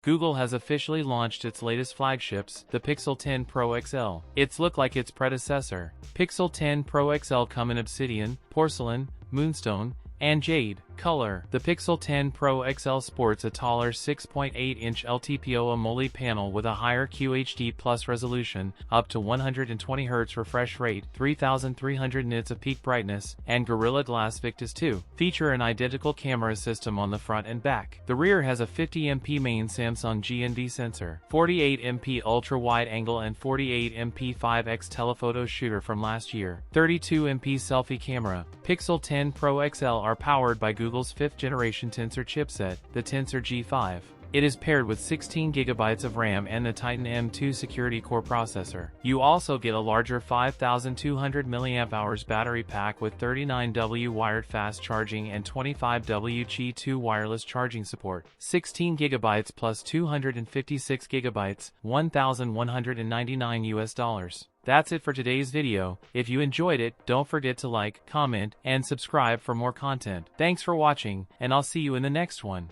Google has officially launched its latest flagships, the Pixel 10 Pro XL. It's look like its predecessor. Pixel 10 Pro XL come in obsidian, porcelain, moonstone, and jade color. The Pixel 10 Pro XL sports a taller 6.8-inch LTPO AMOLED panel with a higher QHD+ resolution, up to 120 Hz refresh rate, 3300 nits of peak brightness, and Gorilla Glass Victus 2. Feature an identical camera system on the front and back. The rear has a 50MP main Samsung G&D sensor, 48MP ultra-wide angle and 48MP 5x telephoto shooter from last year, 32MP selfie camera. Pixel 10 Pro XL are powered by Google's 5th generation Tensor chipset, the Tensor G5. It is paired with 16GB of RAM and the Titan M2 security core processor. You also get a larger 5200 mAh battery pack with 39W wired fast charging and 25W Qi 2 wireless charging support. 16GB plus 256GB, $1,199 US. That's it for today's video. If you enjoyed it, don't forget to like, comment, and subscribe for more content. Thanks for watching, and I'll see you in the next one.